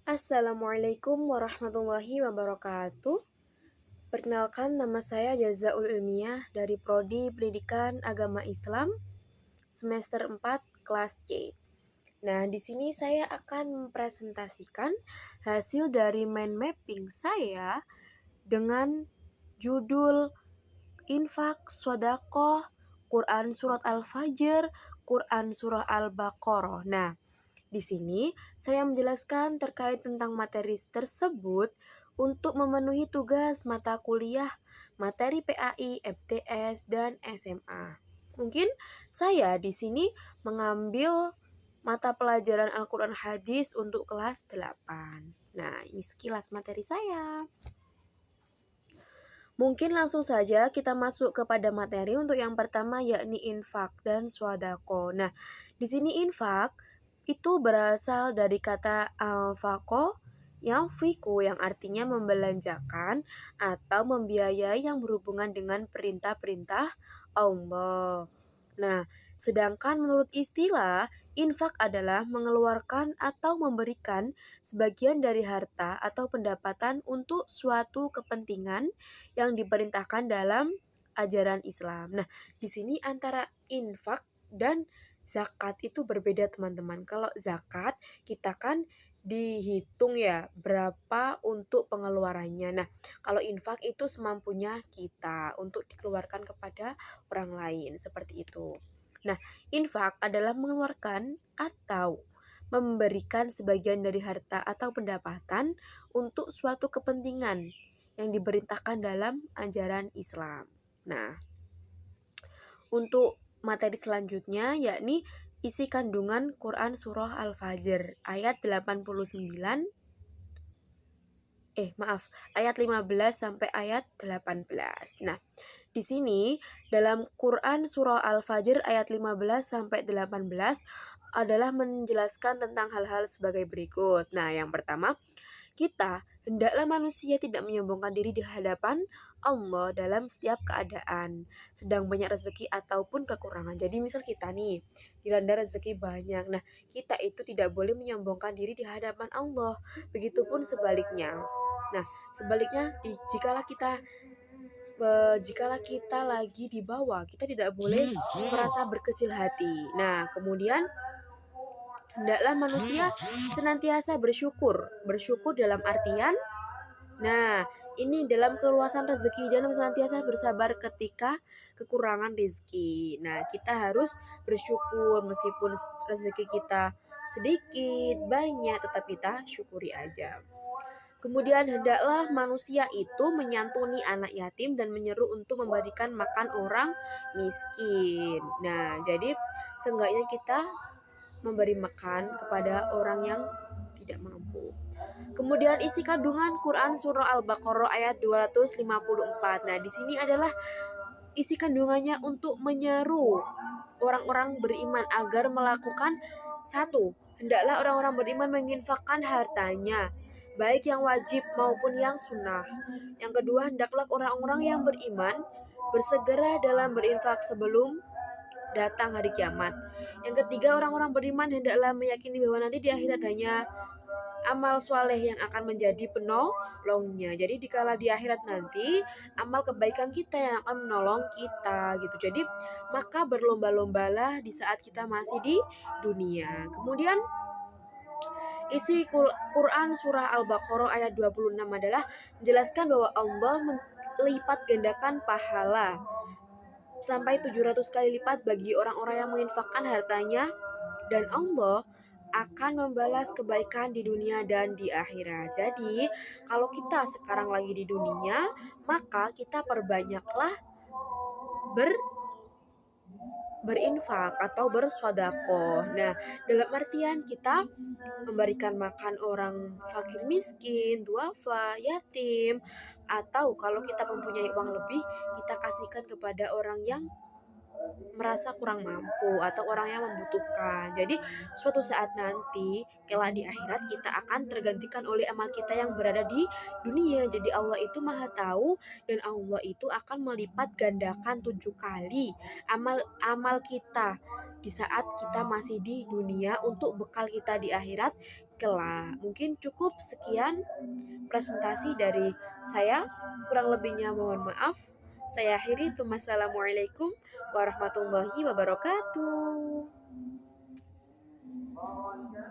Assalamualaikum warahmatullahi wabarakatuh. Perkenalkan, nama saya Jazaul Ilmiah dari Prodi Pendidikan Agama Islam semester 4 kelas C. Nah, di sini saya akan mempresentasikan hasil dari mind mapping saya dengan judul Infak, Swadaqah, Quran Surat Al-Fajr, Quran Surah Al-Baqarah. Nah, di sini saya menjelaskan terkait tentang materi tersebut untuk memenuhi tugas mata kuliah materi PAI, MTS, dan SMA. Mungkin saya di sini mengambil mata pelajaran Al-Quran Hadis untuk kelas 8. Nah, ini sekilas materi saya. Mungkin langsung saja kita masuk kepada materi untuk yang pertama yakni infak dan swadako. Nah, di sini infak itu berasal dari kata al-faqo yang fiku yang artinya membelanjakan atau membiayai yang berhubungan dengan perintah-perintah Allah. Nah, sedangkan menurut istilah, infak adalah mengeluarkan atau memberikan sebagian dari harta atau pendapatan untuk suatu kepentingan yang diperintahkan dalam ajaran Islam. Nah, di sini antara infak dan zakat itu berbeda, teman-teman. Kalau zakat kita kan dihitung ya berapa untuk pengeluarannya. Nah, kalau infak itu semampunya kita untuk dikeluarkan kepada orang lain seperti itu. Nah, infak adalah mengeluarkan atau memberikan sebagian dari harta atau pendapatan untuk suatu kepentingan yang diperintahkan dalam ajaran Islam. Nah, untuk materi selanjutnya yakni isi kandungan Quran Surah Al-Fajr ayat 89 ayat 15 sampai ayat 18. Nah, di sini dalam Quran Surah Al-Fajr ayat 15 sampai 18 adalah menjelaskan tentang hal-hal sebagai berikut. Nah, yang pertama, kita hendaklah manusia tidak menyombongkan diri di hadapan Allah dalam setiap keadaan, sedang banyak rezeki ataupun kekurangan. Jadi misal kita nih dilanda rezeki banyak, nah kita itu tidak boleh menyombongkan diri di hadapan Allah. Begitupun sebaliknya. Nah, sebaliknya jikalau kita lagi di bawah, kita tidak boleh merasa berkecil hati. Nah, kemudian hendaklah manusia senantiasa bersyukur. Bersyukur dalam artian, nah, ini dalam keluasan rezeki dan senantiasa bersabar ketika kekurangan rezeki. Nah, kita harus bersyukur meskipun rezeki kita sedikit, banyak, tetap kita syukuri aja. Kemudian hendaklah manusia itu menyantuni anak yatim dan menyeru untuk memberikan makan orang miskin. Nah, jadi seenggaknya kita memberi makan kepada orang yang tidak mampu. Kemudian isi kandungan Quran Surah Al-Baqarah ayat 254. Nah, di sini adalah isi kandungannya untuk menyeru orang-orang beriman agar melakukan satu, hendaklah orang-orang beriman menginfakkan hartanya, baik yang wajib maupun yang sunnah. Yang kedua, hendaklah orang-orang yang beriman bersegera dalam berinfak sebelum datang hari kiamat. Yang ketiga, orang-orang beriman hendaklah meyakini bahwa nanti di akhirat hanya amal soleh yang akan menjadi penolongnya. Jadi dikala di akhirat nanti amal kebaikan kita yang akan menolong kita gitu. Jadi maka berlomba-lombalah di saat kita masih di dunia. Kemudian isi Quran surah Al-Baqarah ayat 26 adalah menjelaskan bahwa Allah melipat gandakan pahala sampai 700 kali lipat bagi orang-orang yang menginfakkan hartanya, dan Allah akan membalas kebaikan di dunia dan di akhirat. Jadi, kalau kita sekarang lagi di dunia, maka kita perbanyaklah berinfak atau bersodako. Nah, dalam artian kita memberikan makan orang fakir miskin, duafa, yatim, atau kalau kita mempunyai uang lebih, kita kasihkan kepada orang yang merasa kurang mampu atau orang yang membutuhkan. Jadi suatu saat nanti kelak di akhirat kita akan tergantikan oleh amal kita yang berada di dunia. Jadi Allah itu maha tahu dan Allah itu akan melipat gandakan 7 kali amal kita di saat kita masih di dunia untuk bekal kita di akhirat kelak. Mungkin cukup sekian presentasi dari saya, kurang lebihnya mohon maaf. Saya akhiri, wassalamualaikum warahmatullahi wabarakatuh.